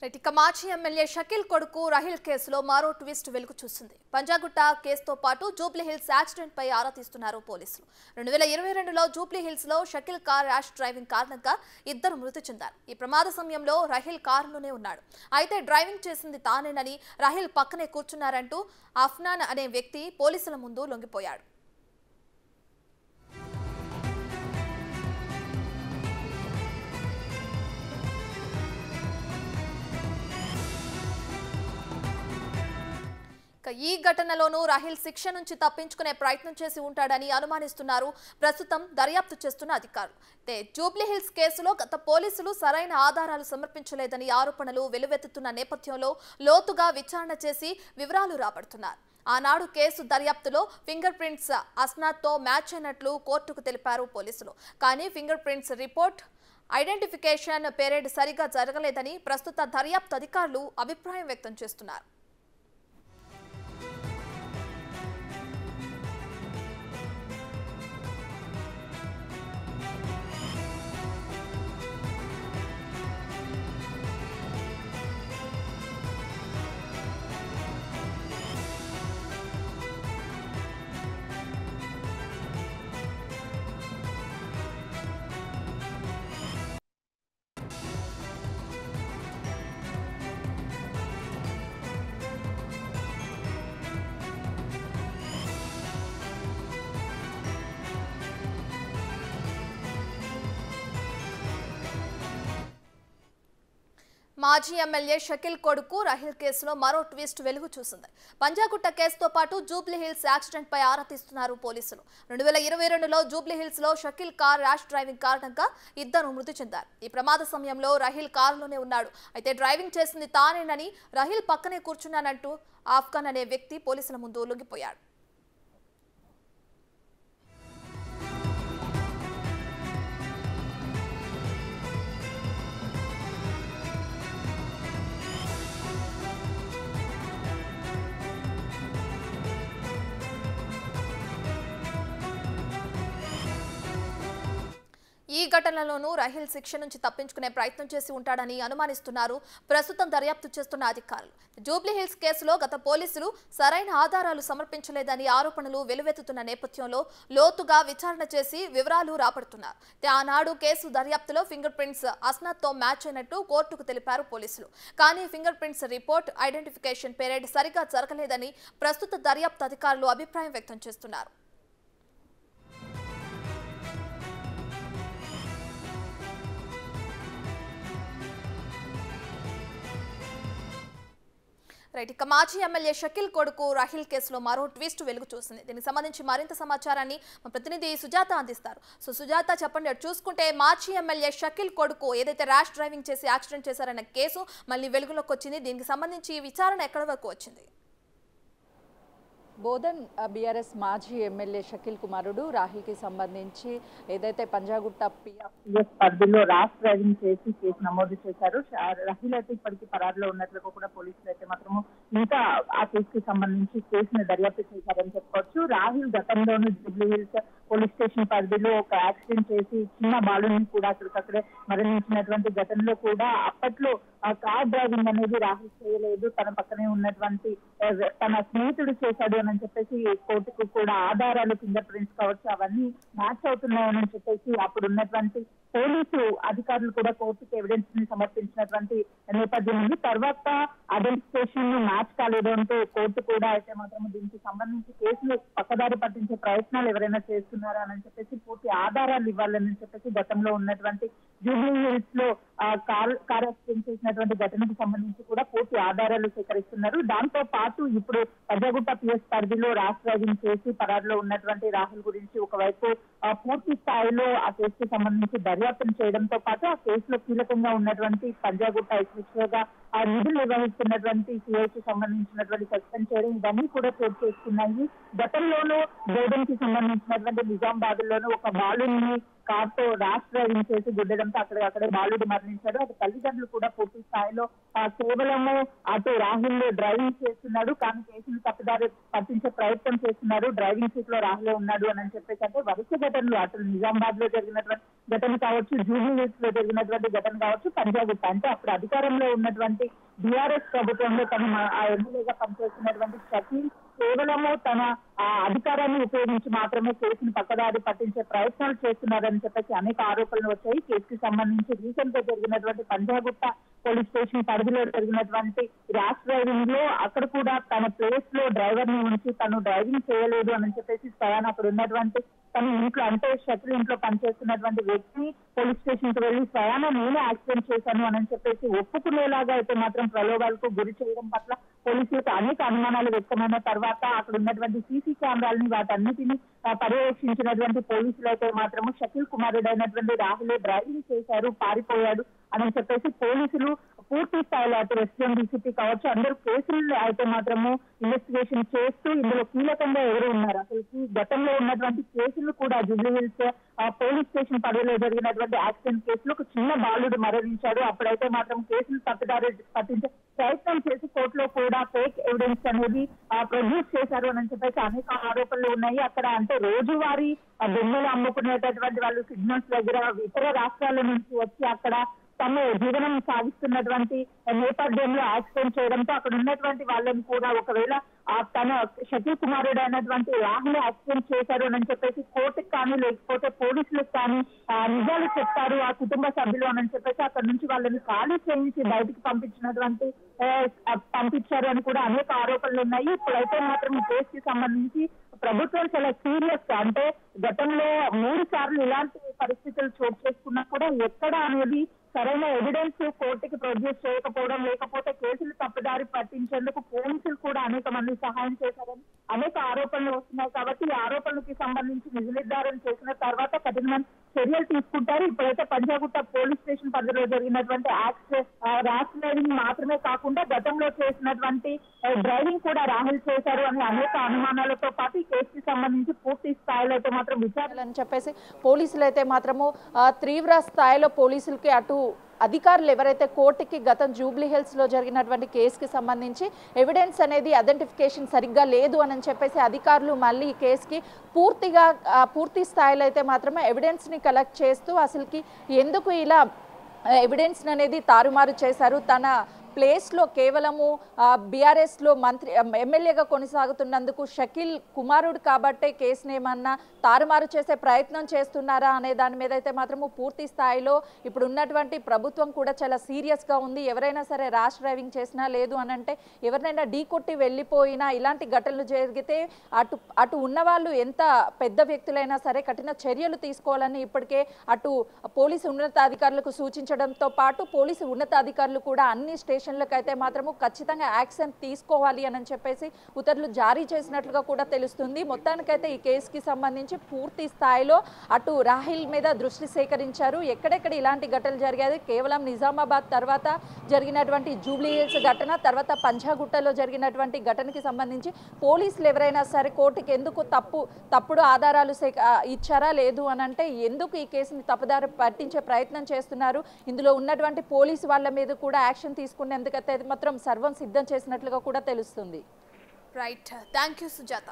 మాజీ ఎమ్మెల్యే షకీల్ కొడుకు రాహిల్ కేసులో మరో ట్విస్ట్ వెలుగు చూసింది. పంజాగుట్ట కేసుతో పాటు జూబ్లీ హిల్స్ యాక్సిడెంట్ పై ఆరా తీస్తున్నారు పోలీసులు. 2022లో జూబ్లీ హిల్స్ లో షకీల్ కార్ ర్యాష్ డ్రైవింగ్ కారణంగా ఇద్దరు మృతి చెందారు. ఈ ప్రమాద సమయంలో రాహిల్ కారులోనే ఉన్నాడు. అయితే డ్రైవింగ్ చేసింది తానేనని, రాహిల్ పక్కనే కూర్చున్నారంటూ అఫ్నాన్ అనే వ్యక్తి పోలీసుల ముందు లొంగిపోయాడు. ఈ ఘటనలోనూ రాహిల్ శిక్ష నుంచి తప్పించుకునే ప్రయత్నం చేసి ఉంటాడని అనుమానిస్తున్నారు ప్రస్తుతం దర్యాప్తు చేస్తున్న అధికారులు. జూబ్లీ హిల్స్ కేసులో గత పోలీసులు సరైన ఆధారాలు సమర్పించలేదని ఆరోపణలు వెలువెత్తుతున్న నేపథ్యంలో లోతుగా విచారణ చేసి వివరాలు రాబడుతున్నారు. ఆనాడు కేసు దర్యాప్తులో ఫింగర్ ప్రింట్స్ అస్నాథ్తో మ్యాచ్ అయినట్లు కోర్టుకు తెలిపారు పోలీసులు. కానీ finger prints report identification period సరిగా జరగలేదని ప్రస్తుత దర్యాప్తు అధికారులు అభిప్రాయం వ్యక్తం చేస్తున్నారు. మాజీ ఎమ్మెల్యే షకీల్ కొడుకు రాహిల్ కేసులో మరో ట్విస్ట్ వెలుగు చూసింది. పంజాగుట్ట కేసుతో పాటు జూబ్లీ హిల్స్ యాక్సిడెంట్ పై ఆరా తీస్తున్నారు పోలీసులు. 2022లో జూబ్లీ హిల్స్ లో షకీల్ కార్ ర్యాష్ డ్రైవింగ్ కారణంగా ఇద్దరు మృతి చెందారు. ఈ ప్రమాద సమయంలో రాహిల్ కారులోనే ఉన్నాడు. అయితే డ్రైవింగ్ చేసింది తానేనని, రాహిల్ పక్కనే కూర్చున్నానంటూ అఫ్నాన్ అనే వ్యక్తి పోలీసుల ముందు లొంగిపోయాడు. ఈ ఘటనలోనూ రాహిల్ శిక్ష నుంచి తప్పించుకునే ప్రయత్నం చేసి ఉంటాడని అనుమానిస్తున్నారు ప్రస్తుతం దర్యాప్తు చేస్తున్న అధికారులు. జూబ్లీ హిల్స్ కేసులో గత పోలీసులు సరైన ఆధారాలు సమర్పించలేదని ఆరోపణలు వెలువెత్తుతున్న నేపథ్యంలో లోతుగా విచారణ చేసి వివరాలు రాబడుతున్నారు. ఆనాడు కేసు దర్యాప్తులో ఫింగర్ ప్రింట్స్ అస్నాథ్తో మ్యాచ్ అయినట్టు కోర్టుకు తెలిపారు పోలీసులు. కానీ finger prints report identification period సరిగా జరగలేదని ప్రస్తుత దర్యాప్తు అధికారులు అభిప్రాయం వ్యక్తం చేస్తున్నారు. మాజీ ఎమ్మెల్యే షకీల్ కొడుకు రాహిల్ కేసులో మరో ట్విస్ట్ వెలుగు చూసింది. దీనికి సంబంధించి మరింత సమాచారాన్ని మా ప్రతినిధి సుజాత అందిస్తారు. సుజాత, చెప్పండి. చూసుకుంటే మాజీ ఎమ్మెల్యే షకీల్ కొడుకు ఏదైతే ర్యాష్ డ్రైవింగ్ చేసి యాక్సిడెంట్ చేశారన్న కేసు మళ్ళీ వెలుగులోకి వచ్చింది. దీనికి సంబంధించి విచారణ ఎక్కడి వరకు వచ్చింది? బోధన్ బీఆర్ఎస్ మాజీ ఎమ్మెల్యే షకీల్ కుమారుడు రాహిల్ కి సంబంధించి ఏదైతే పంజాగుట్ట పిఎస్ పరిధిలో ర్యాష్ డ్రైవింగ్ చేసి కేసు నమోదు చేశారు. రాహిల్ అయితే ఇప్పటికీ పరారులో ఉన్నట్లుగా కూడా పోలీసులు అయితే మాత్రము ఇంకా ఆ కేసుకి సంబంధించి కేసును దర్యాప్తు చేశారని చెప్పుకోవచ్చు. రాహిల్ గతంలోనూ జూబ్లీ హిల్స్ పోలీస్ స్టేషన్ పరిధిలో ఒక యాక్సిడెంట్ చేసి చిన్న బాలుని కూడా అక్కడికక్కడే మరణించినటువంటి ఘటనలో కూడా అప్పట్లో కార్ డ్రైవింగ్ అనేది రాహిల్ చేయలేదు, తన పక్కనే ఉన్నటువంటి తన స్నేహితుడు చేశాడు అని చెప్పేసి కోర్టుకు కూడా ఆధారాలు ఫింగర్ ప్రింట్స్ కావచ్చు అవన్నీ మ్యాచ్ అవుతున్నాయని చెప్పేసి అప్పుడు ఉన్నటువంటి పోలీసు అధికారులు కూడా కోర్టుకు ఎవిడెన్స్ ని సమర్పించినటువంటి నేపథ్యం ఉంది. తర్వాత ఐడెంటిఫికేషన్ మ్యాచ్ కాలేదు అంటూ కోర్టు కూడా అయితే మాత్రం దీనికి సంబంధించి కేసులు పక్కదారి పట్టించే ప్రయత్నాలు ఎవరైనా చేస్తున్నారా అని చెప్పేసి పూర్తి ఆధారాలు ఇవ్వాలని చెప్పేసి గతంలో ఉన్నటువంటి జూబ్లీ హిల్స్ లో కార్ యాక్సిడెంట్ చేసినటువంటి ఘటనకు సంబంధించి కూడా పూర్తి ఆధారాలు సేకరిస్తున్నారు. దాంతో పాటు ఇప్పుడు పంజాగుట్ట పిఎస్ పరిధిలో ర్యాష్ డ్రైవింగ్ చేసి పరారులో ఉన్నటువంటి రాహుల్ గురించి ఒకవైపు పూర్తి స్థాయిలో ఆ కేసుకు సంబంధించి దర్యాప్తును చేయడంతో పాటు ఆ కేసులో కీలకంగా ఉన్నటువంటి పంజాగుట్ట ఎస్ఎస్ఓగా ఆ నిధులు నిర్వహిస్తున్నటువంటి సిఐకి సంబంధించినటువంటి సస్పెండ్ చేయడం ఇవన్నీ కూడా చోటు చేసుకున్నాయి. గతంలోనూ బోధన్ కి సంబంధించినటువంటి నిజామాబాద్ లోనూ ఒక బాలుని కార్తో ర్యాష్ డ్రైవింగ్ చేసి గుద్దడంతో అక్కడే బాలుడు మరణించాడు. అది తల్లిదండ్రులు కూడా పూర్తి స్థాయిలో కేవలము అటు రాహుల్ డ్రైవింగ్ చేస్తున్నాడు కానీ కేసును తప్పుదారి పట్టించే ప్రయత్నం చేస్తున్నారు, డ్రైవింగ్ సీట్ లో రాహుల్ ఉన్నాడు అని చెప్పేసి అంటే వరుస ఘటనలు అటు నిజామాబాద్ లో జరిగినటువంటి ఘటన కావచ్చు, జూబ్లీ హిల్స్ లో జరిగినటువంటి ఘటన కావచ్చు, పంజాగుట్ట అంటే అప్పుడు అధికారంలో ఉన్నటువంటి బీఆర్ఎస్ ప్రభుత్వంలో తను ఆ ఎమ్మెల్యేగా పనిచేస్తున్నటువంటి షకీల్ కేవలము తన అధికారాన్ని ఉపయోగించి మాత్రమే కేసును పక్కదారి పట్టించే ప్రయత్నాలు చేస్తున్నారని చెప్పేసి అనేక ఆరోపణలు వచ్చాయి. కేసుకి సంబంధించి రీసెంట్ గా జరిగినటువంటి పంజాగుట్ట పోలీస్ స్టేషన్ పరిధిలో జరిగినటువంటి ర్యాష్ డ్రైవింగ్ లో అక్కడ కూడా తన ప్లేస్ లో డ్రైవర్ ని ఉంచి తను డ్రైవింగ్ చేయలేదు అని చెప్పేసి స్వయాన అక్కడ ఉన్నటువంటి తన ఇంట్లో అంటే షకీల్ ఇంట్లో పనిచేస్తున్నటువంటి వ్యక్తి పోలీస్ స్టేషన్ కి వెళ్లి స్వయాన నేనే యాక్సిడెంట్ చేశాను అని చెప్పేసి ఒప్పుకునేలాగా అయితే మాత్రం ప్రలోభాలకు గురి చేయడం పట్ల పోలీసులకు అనేక అనుమానాలు వ్యక్తమైన తర్వాత అక్కడ ఉన్నటువంటి సీసీ కెమెరాలని వాటన్నిటిని పర్యవేక్షించినటువంటి పోలీసులు అయితే మాత్రము షకీల్ కుమారుడు అయినటువంటి రాహుల్ డ్రైవింగ్ చేశారు, పారిపోయాడు అని చెప్పేసి పోలీసులు పూర్తి స్థాయిలో అటు రెసిడెంట్ డీసీపీ కావచ్చు అందరూ కేసులు అయితే మాత్రము ఇన్వెస్టిగేషన్ చేస్తూ ఇందులో కీలకంగా ఎవరు ఉన్నారు అసలు గతంలో ఉన్నటువంటి కేసులు కూడా జూబ్లీ హిల్స్ పోలీస్ స్టేషన్ పరిధిలో జరిగినటువంటి యాక్సిడెంట్ కేసులో ఒక చిన్న బాలుడు మరణించాడు. అప్పుడైతే మాత్రం కేసులు తప్పుదారి పట్టించే ప్రయత్నం చేసి కోర్టులో కూడా ఫేక్ ఎవిడెన్స్ అనేది ప్రొడ్యూస్ చేశారు అని చెప్పేసి అనేక ఆరోపణలు ఉన్నాయి. అక్కడ అంటే రోజువారీ బొమ్మలు అమ్ముకునేటటువంటి వాళ్ళు సిగ్నల్స్ దగ్గర ఇతర రాష్ట్రాల నుంచి వచ్చి అక్కడ తమ జీవనం సాగిస్తున్నటువంటి నేపథ్యంలో యాక్సిడెంట్ చేయడంతో అక్కడ ఉన్నటువంటి వాళ్ళని కూడా ఒకవేళ తన షకీల్ కుమారుడు అయినటువంటి రాహుల్ యాక్సిడెంట్ చేశారు అని చెప్పేసి కోర్టుకు కానీ లేకపోతే పోలీసులకు కానీ నిజాలు చెప్తారు ఆ కుటుంబ సభ్యులు అని చెప్పేసి అక్కడ నుంచి వాళ్ళని ఖాళీ చేయించి బయటికి పంపించారు అని కూడా అనేక ఆరోపణలు ఉన్నాయి. ఇప్పుడైతే మాత్రం ఈ కేసుకి సంబంధించి ప్రభుత్వం చాలా సీరియస్ గా అంటే గతంలో 3 సార్లు ఇలాంటి పరిస్థితులు చోటు చేసుకున్నా కూడా ఎక్కడ అనేది సరైన ఎవిడెన్స్ కోర్టుకి ప్రొడ్యూస్ చేయకపోవడం లేకపోతే కేసులు తప్పుదారి పట్టించేందుకు పోలీసులు కూడా అనేక మంది సహాయం చేశారని అనేక ఆరోపణలు వస్తున్నాయి. కాబట్టి ఈ ఆరోపణలకి సంబంధించి నిజ నిర్ధారణ చేసిన తర్వాత కఠినమైన చర్యలు తీసుకుంటారు. ఇప్పుడైతే పంజాగుట్ట పోలీస్ స్టేషన్ పరిధిలో జరిగినటువంటి ర్యాష్ డ్రైవింగ్ మాత్రమే కాకుండా గతంలో చేసినటువంటి డ్రైవింగ్ కూడా రాహుల్ చేశారు అని అనేక అనుమానాలతో పాటు ఈ కేసుకి సంబంధించి పూర్తి స్థాయిలో అయితే మాత్రం విచారణ అని చెప్పేసి పోలీసులు అయితే మాత్రము తీవ్ర స్థాయిలో పోలీసులకి అటు అధికారులు ఎవరైతే కోర్టుకి గతం జూబ్లీ హిల్స్ లో జరిగినటువంటి కేసుకి సంబంధించి ఎవిడెన్స్ అనేది ఐడెంటిఫికేషన్ సరిగ్గా లేదు అని చెప్పేసి అధికారులు మళ్ళీ ఈ కేసుకి పూర్తి స్థాయిలో అయితే మాత్రమే ఎవిడెన్స్ ని కలెక్ట్ చేస్తూ అసలుకి ఎందుకు ఇలా ఎవిడెన్స్ అనేది తారుమారు చేశారు, తన ప్లేస్లో కేవలము బీఆర్ఎస్లో ఎమ్మెల్యేగా కొనసాగుతున్నందుకు షకీల్ కుమారుడు కాబట్టే కేసుని ఏమన్నా తారుమారు చేసే ప్రయత్నం చేస్తున్నారా అనే దాని మీద అయితే మాత్రము పూర్తి స్థాయిలో ఇప్పుడు ఉన్నటువంటి ప్రభుత్వం కూడా చాలా సీరియస్గా ఉంది. ఎవరైనా సరే ర్యాష్ డ్రైవింగ్ చేసినా లేదు అని అంటే ఎవరినైనా ఢీకొట్టి వెళ్ళిపోయినా ఇలాంటి ఘటనలు జరిగితే అటు ఉన్నవాళ్ళు ఎంత పెద్ద వ్యక్తులైనా సరే కఠిన చర్యలు తీసుకోవాలని ఇప్పటికే అటు పోలీసు ఉన్నతాధికారులకు సూచించడంతో పాటు పోలీసు ఉన్నతాధికారులు కూడా అన్ని స్టేషన్లకు అయితే మాత్రము ఖచ్చితంగా యాక్షన్ తీసుకోవాలి అని చెప్పేసి ఉత్తర్వులు జారీ చేసినట్లుగా కూడా తెలుస్తుంది. మొత్తానికైతే ఈ కేసుకి సంబంధించి పూర్తి స్థాయిలో అటు రాహిల్ మీద దృష్టి సేకరించారు. ఎక్కడెక్కడ ఇలాంటి ఘటనలు జరిగాయి, కేవలం నిజామాబాద్ తర్వాత జరిగినటువంటి జూబ్లీ హిల్స్ ఘటన తర్వాత పంజాగుట్టలో జరిగినటువంటి ఘటనకి సంబంధించి పోలీసులు ఎవరైనా సరే కోర్టుకి ఎందుకు తప్పుడు ఆధారాలు ఇచ్చారా లేదు అని అంటే ఎందుకు ఈ కేసుని తప్పుదారి పట్టించే ప్రయత్నం చేస్తున్నారు, ఇందులో ఉన్నటువంటి పోలీసు వాళ్ళ మీద కూడా యాక్షన్ తీసుకునేందుకైతే మాత్రం సర్వం సిద్ధం చేసినట్లుగా కూడా తెలుస్తుంది. Right, thank you Sujatha.